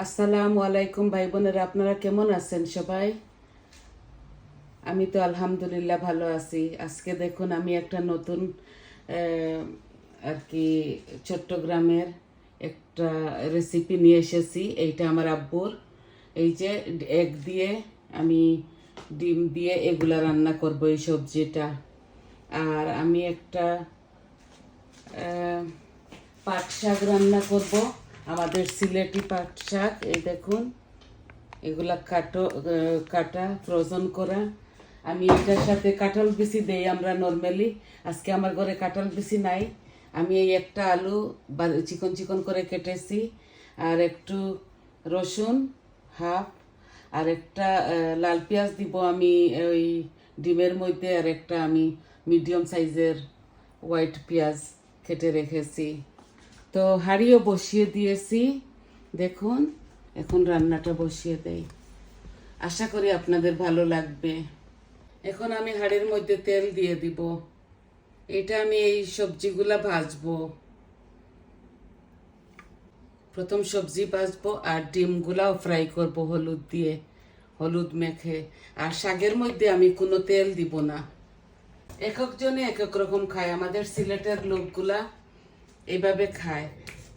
আসসালামু আলাইকুম ভাই বোনেরা, আপনারা কেমন আছেন সবাই? আমি তো আলহামদুলিল্লাহ ভালো আছি। আজকে দেখুন আমি একটা নতুন আর কি চট্টগ্রামের একটা রেসিপি নিয়ে এসেছি। এইটা আমার আব্বুর। এই যে এগ দিয়ে আমি ডিম দিয়ে এগুলা রান্না করব, এই সবজিটা। আর আমি একটা পাট শাক রান্না করব, আমাদের সিলেটি পাট শাক। এই দেখুন, এগুলা কাটা ফ্রোজন করা। আমি এটার সাথে কাঁঠাল বিচি দেই আমরা নর্মালি। আজকে আমার ঘরে কাঁঠাল বিচি নাই। আমি এই একটা আলু চিকন চিকন করে কেটেছি, আর একটু রসুন হাফ, আর একটা লাল পেঁয়াজ দিব আমি ওই ডিমের মধ্যে, আর একটা আমি মিডিয়াম সাইজের হোয়াইট পেঁয়াজ কেটে রেখেছি। তো হাঁড়িও বসিয়ে দিয়েছি, দেখুন। এখন রান্নাটা বসিয়ে দেই, আশা করি আপনাদের ভালো লাগবে। এখন আমি হাঁড়ির মধ্যে তেল দিয়ে দিব। এটা আমি এই সবজিগুলা ভাজবো। প্রথম সবজি ভাজবো আর ডিমগুলাও ফ্রাই করব হলুদ দিয়ে, হলুদ মেখে। আর শাকের মধ্যে আমি কোনো তেল দিব না। এক একজনে এক এক রকম খায়। আমাদের সিলেটের লোকগুলা এইভাবে খায়।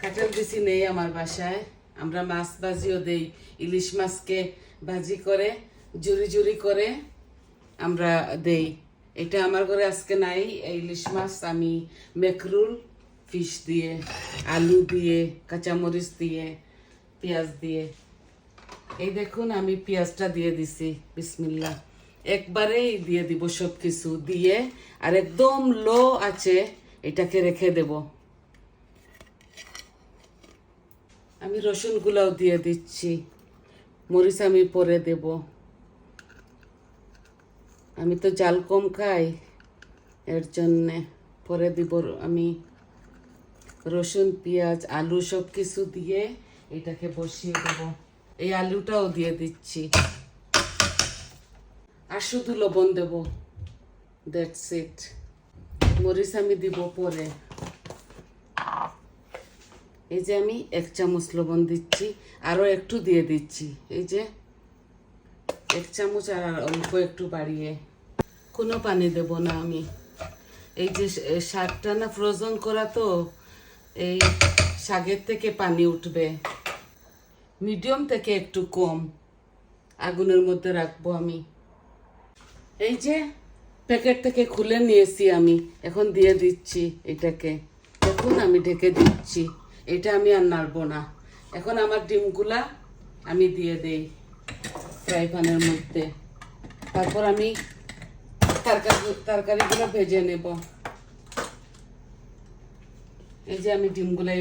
কাঁঠাল বিচি নেই আমার বাসায়। আমরা মাছ ভাজিও দেই, ইলিশ মাছকে ভাজি করে জুরি জুরি করে আমরা দেই। এটা আমার ঘরে আজকে নাই। এই ইলিশ মাছ আমি মেকরুল ফিশ দিয়ে, আলু দিয়ে, কাঁচামরিচ দিয়ে, পেঁয়াজ দিয়ে। এই দেখুন আমি পেঁয়াজটা দিয়ে দিছি, বিসমিল্লাহ। একবারেই দিয়ে দিব সব কিছু দিয়ে, আর একদম লো আছে এটাকে রেখে দেব। আমি রসুনগুলাও দিয়ে দিচ্ছি, মরিচ আমি পরে দেব। আমি তো জাল কম খাই, এর জন্যে পরে দিব। আমি রসুন পেঁয়াজ আলু সব কিছু দিয়ে এটাকে বসিয়ে দেব। এই আলুটাও দিয়ে দিচ্ছি, আর শুধু লবণ দেব, দ্যাটস ইট। মরিচ আমি দিব পরে। এই যে আমি 1 চামচ লবণ দিচ্ছি, আরও একটু দিয়ে দিচ্ছি। এই যে 1 চামচ, আর অল্প একটু বাড়িয়ে। কোনো পানি দেব না আমি। এই যে শাকটা না ফ্রোজন করা, তো এই শাকের থেকে পানি উঠবে। মিডিয়াম থেকে একটু কম আগুনের মধ্যে রাখবো আমি। এই যে প্যাকেট থেকে খুলে নিয়েছি আমি, এখন দিয়ে দিচ্ছি এটাকে। দেখুন আমি ঢেকে দিচ্ছি, এটা আমি আর নাড়বো না। এখন আমার ডিমগুলা আমি দিয়ে দেই ফ্রাই প্যানের মধ্যে। তারপর আমি তরকারিগুলো ভেজে নেব। এই যে আমি ডিমগুলো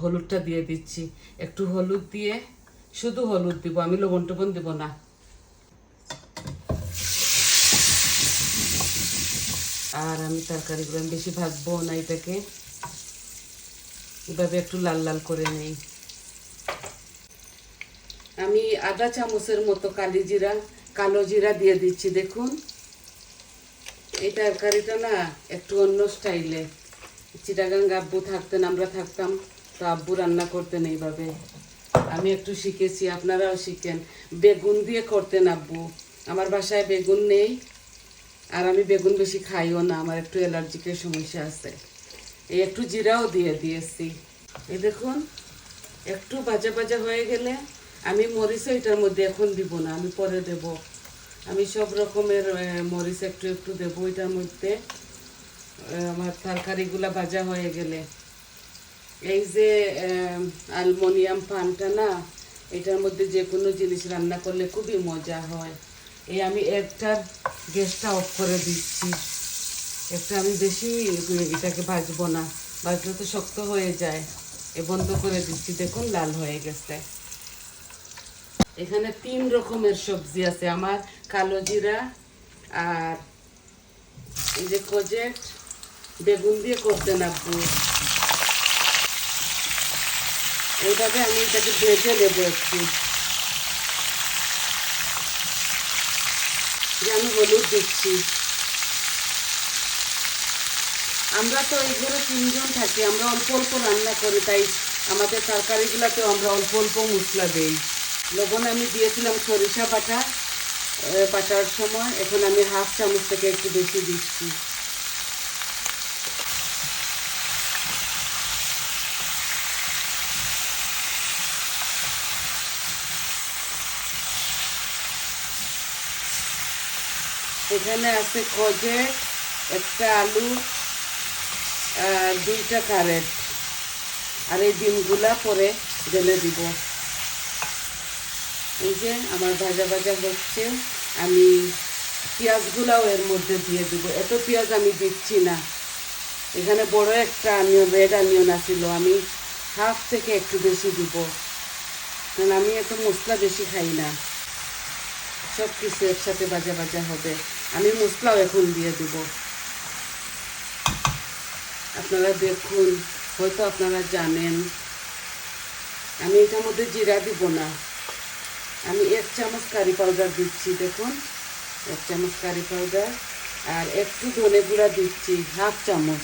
হলুদটা দিয়ে দিচ্ছি, একটু হলুদ দিয়ে, শুধু হলুদ দিব, আমি লবণ টবণ দিব না। আর আমি তরকারিগুলো বেশি ভাজবো না, এটাকে এভাবে একটু লাল লাল করে নেই। আমি আধা চামচের মতো কালো জিরা দিয়ে দিচ্ছি। দেখুন এই তরকারিটা না একটু অন্য স্টাইলে। চিটাগাং আব্বু থাকতেন, আমরা থাকতাম, তো আব্বু রান্না করতেন এইভাবে। আমি একটু শিখেছি, আপনারাও শিখেন। বেগুন দিয়ে করতেন আব্বু। আমার বাসায় বেগুন নেই, আর আমি বেগুন বেশি খাইও না, আমার একটু অ্যালার্জিকের সমস্যা আছে। এই একটু জিরাও দিয়ে দিয়েছি। এই দেখুন একটু ভাজা ভাজা হয়ে গেলে আমি মরিচও এটার মধ্যে এখন দিব না, আমি পরে দেব। আমি সব রকমের মরিচ একটু একটু দেবো এটার মধ্যে, আমার তরকারিগুলা ভাজা হয়ে গেলে। এই যে অ্যালুমিনিয়াম পানটা না, এটার মধ্যে যে কোনো জিনিস রান্না করলে খুবই মজা হয়। এই আমি একটার গ্যাসটা অফ করে দিচ্ছি। একটা আমি বেশি এটাকে ভাজবো না, ভাজলে তো শক্ত হয়ে যায়। এ বন্ধ করে দিচ্ছি। দেখুন লাল হয়ে গেছে। এখানে 3 রকমের সবজি আছে আমার, কালো জিরা আর এই যে কোজেট, বেগুন দিয়ে করতেন আব্বু। এইভাবে আমি এটাকে ভেজে নেবো একটু। আমি হলুদ দিচ্ছি। আমরা তো এই ঘরে 3 জন থাকি, আমরা অল্প অল্প রান্না করি, তাই আমাদের তরকারিগুলোতেও আমরা অল্প অল্প মশলা দিই। লবণ আমি দিয়েছিলাম সরিষা বাটার সময়, এখন আমি হাফ চামচ থেকে একটু বেশি দিচ্ছি। এখানে আছে কজেট, একটা আলু, 2টা ক্যারেট, আর এই ডিমগুলা পরে ঢেলে দিব। এই যে আমার ভাজা ভাজা হচ্ছে, আমি পেঁয়াজগুলাও এর মধ্যে দিয়ে দিব। এত পেঁয়াজ আমি দিচ্ছি না, এখানে বড় একটা অনিয়ন, রেড অনিয়ন আছিল, আমি হাফ থেকে একটু বেশি দিব, কারণ আমি এত মশলা বেশি খাই না। সব কিছু একসাথে ভাজা ভাজা হবে। আমি মশলাও এখন দিয়ে দিব। আপনারা দেখুন, হয়তো আপনারা জানেন আমি এটার মধ্যে জিরা দিব না, আমি 1 চামচ কারি পাউডার দিচ্ছি। দেখুন, 1 চামচ কারি পাউডার, আর একটু ধনে গুঁড়া দিচ্ছি, হাফ চামচ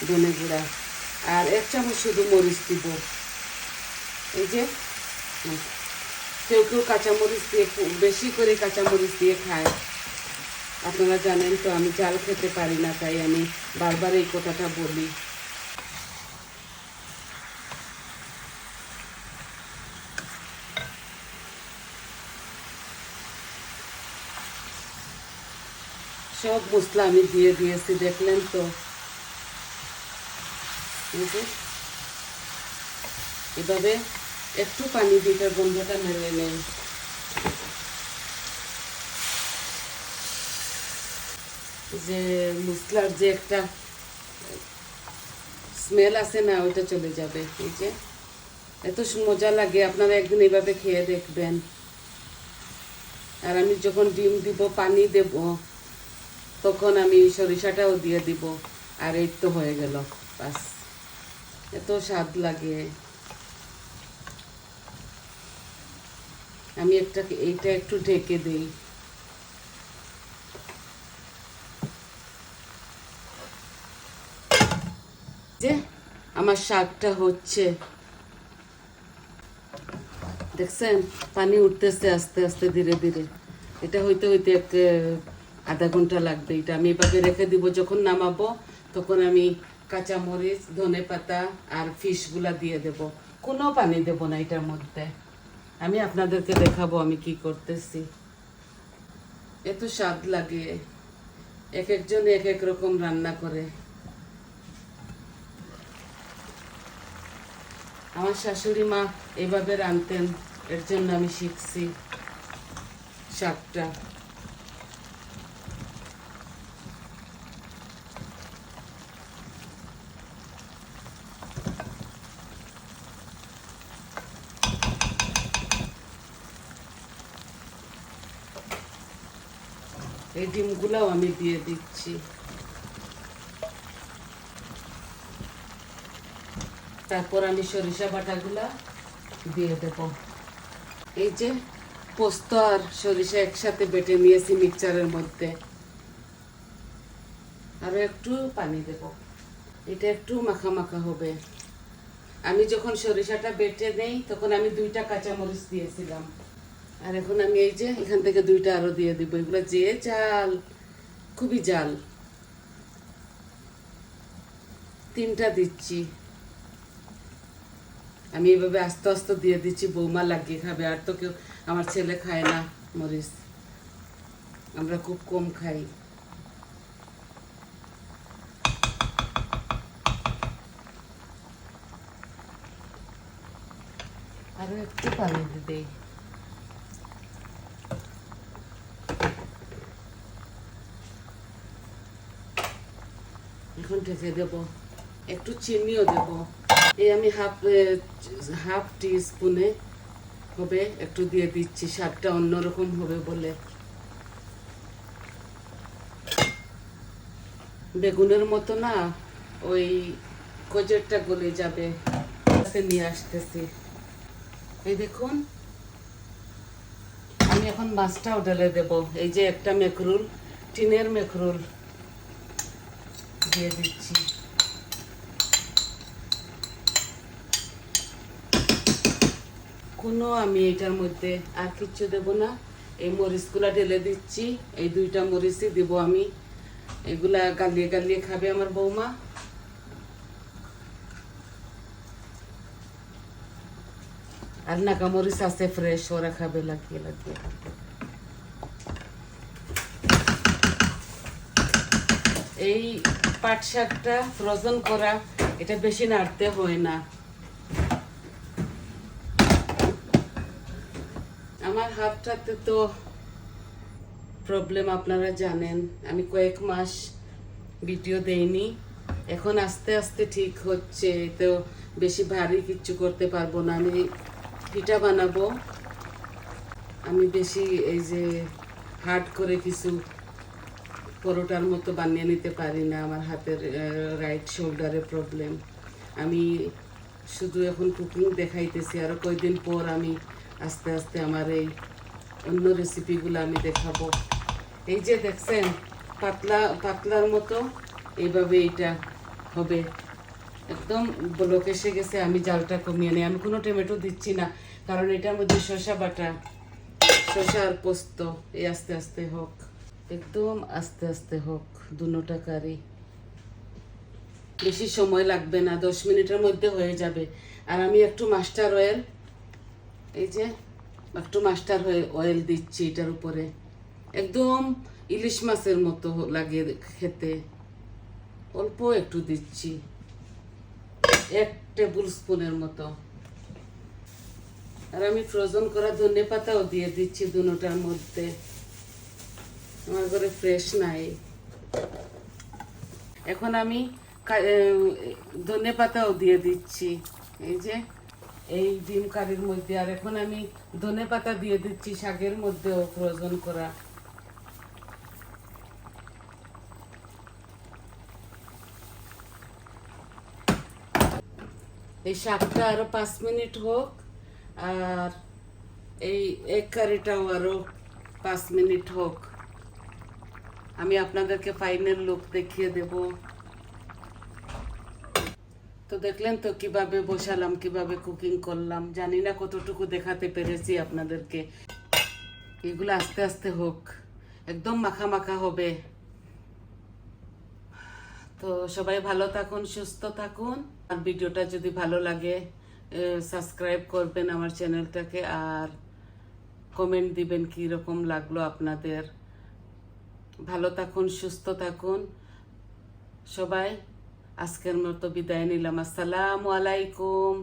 ধনে গুঁড়া, আর 1 চামচ শুধু মরিচ দিব। এই যে কেউ কেউ কাঁচামরিচ দিয়ে, বেশি করে কাঁচামরিচ দিয়ে খায়, আপনারা জানেন তো আমি ঝাল খেতে পারি না, তাই আমি বারবার এই কথাটা বলি। সব মশলা আমি দিয়ে দিয়েছি, দেখলেন তো। এভাবে একটু পানি দিয়ে গন্ধটা মেরে নেই। যে মশলার যে একটা স্মেল আছে না, ওইটা চলে যাবে। এই যে এত মজা লাগে, আপনারা একদিন এইভাবে খেয়ে দেখবেন। আর আমি যখন ডিম দিব, পানি দেব, তখন আমি সরিষাটাও দিয়ে দিব, আর এই তো হয়ে গেল, বাস। এত স্বাদ লাগে। আমি এইটা একটু ঢেকে দিই। যে আমার শাকটা হচ্ছে, দেখছেন পানি উঠতেছে আস্তে আস্তে ধীরে ধীরে। এটা হইতে হইতে আধা ঘন্টা লাগবে। এটা আমি এভাবে রেখে দিব, যখন নামাবো তখন আমি কাঁচামরিচ, ধনে পাতা আর ফিশগুলা দিয়ে দেব। কোনো পানি দেব না এটার মধ্যে। আমি আপনাদেরকে দেখাবো আমি কি করতেছি। এত স্বাদ লাগে, এক একজন এক এক রকম রান্না করে। আমার শাশুড়ি মা এইভাবে রাঁধতেন, এর জন্য আমি শিখছি শাকটা। এই ডিমগুলাও আমি দিয়ে দিচ্ছি। তারপর আমি সরিষা বাটাগুলা দিয়ে দেব। এই যে পোস্ত আর সরিষা একসাথে বেটে নিয়েছি মিক্সচারের মধ্যে, আরো একটু পানি দেব, এটা একটু মাখা মাখা হবে। আমি যখন সরিষাটা বেটে নেই তখন আমি 2টা কাঁচামরিচ দিয়েছিলাম, আর এখন আমি এই যে এখান থেকে 2টা আরো দিয়ে দিব। এগুলো যে জাল, খুবই জাল। 3টা দিচ্ছি আমি, এইভাবে আস্তে আস্তে দিয়ে দিচ্ছি। বৌমা লাগিয়ে খাবে, আর তো কেউ, আমার ছেলে খায় না মরিচ, আমরা খুব কম খাই। আরো একটু পানি দিই। এখন ঢেকে দেব, একটু চিনিও দেব। এই আমি হাফ টি স্পুনে হবে একটু দিয়ে দিচ্ছি, স্বাদটা অন্যরকম হবে বলে। বেগুনের মতো না, ওই কজেরটা গলে যাবে। নিয়ে আসতেছি, এই দেখুন। আমি এখন মাছটাও ঢেলে দেব। এই যে একটা মেকরুল, টিনের মেকরুল দিয়ে দিচ্ছি। কোনো আমি এটার মধ্যে আর কিচ্ছু দেব না। এই মরিচগুলা ঢেলে দিচ্ছি, এই 2টা মরিচই দেব আমি। এগুলা গালিয়ে গালিয়ে খাবে আমার বৌমা। আর নাকা মরিচ আছে ফ্রেশ, ওরা খাবে লাগিয়ে লাগিয়ে। এই পাট শাকটা ফ্রোজেন করা, এটা বেশি নাড়তে হয় না। আমার হাতটাতে তো প্রবলেম আপনারা জানেন, আমি কয়েক মাস ভিডিও দেইনি, এখন আস্তে আস্তে ঠিক হচ্ছে। তো বেশি ভারী কিচ্ছু করতে পারবো না। আমি পিঠা বানাবো, আমি বেশি এই যে হার্ড করে কিছু পরোটার মতো বানিয়ে নিতে পারি না, আমার হাতের রাইট শোল্ডারে প্রবলেম। আমি শুধু এখন কুকিং দেখাইতেছি, আরও কয়েকদিন পর আমি আস্তে আস্তে আমার এই অন্য রেসিপিগুলো আমি দেখাবো। এই যে দেখছেন পাতলা পাতলার মতো, এইভাবে এটা হবে। একদম ব্লক এসে গেছে, আমি জালটা কমিয়ে নিই। আমি কোনো টমেটো দিচ্ছি না, কারণ এটার মধ্যে শসা বাটা, শসা আর পোস্ত। এই আস্তে আস্তে হোক, একদম আস্তে আস্তে হোক দুটোটা কারি। বেশি সময় লাগবে না, 10 মিনিটের মধ্যে হয়ে যাবে। আর আমি একটু মাস্টার অয়েল, এই যে একটু মাস্টার অয়েল দিচ্ছি এটার উপরে। একদম ইলিশ মাছের মতো লাগে খেতে। অল্প একটু দিচ্ছি, 1 টেবিল স্পুনের মতো। আর আমি ফ্রোজেন করা ধনে পাতাও দিয়ে দিচ্ছি দুটোটার মধ্যে। আমার ঘরে ফ্রেশ নাই। এখন আমি ধনে পাতাও দিয়ে দিচ্ছি, এই যে এই ডিম কারির মধ্যে। আর এখন আমি ধনে পাতা দিয়ে দিচ্ছি শাকের মধ্যেও ফ্রোজেন করা। এই শাকটা আরো 5 মিনিট হোক, আর এই এক কারিটাও আরো 5 মিনিট হোক। আমি আপনাদেরকে ফাইনাল লুক দেখিয়ে দেব। তো দেখলেন তো কিভাবে বসালাম, কিভাবে কুকিং করলাম। জানি না কতটুকু দেখাতে পেরেছি আপনাদেরকে। এগুলো আস্তে আস্তে হোক, একদম মাখা মাখা হবে। তো সবাই ভালো থাকুন, সুস্থ থাকুন। আর ভিডিওটা যদি ভালো লাগে সাবস্ক্রাইব করবেন আমার চ্যানেলটাকে, আর কমেন্ট দিবেন কি রকম লাগলো আপনাদের। ভালো থাকুন, সুস্থ থাকুন সবাই। আজকের মতো বিদায় নিলাম। আসসালামু আলাইকুম।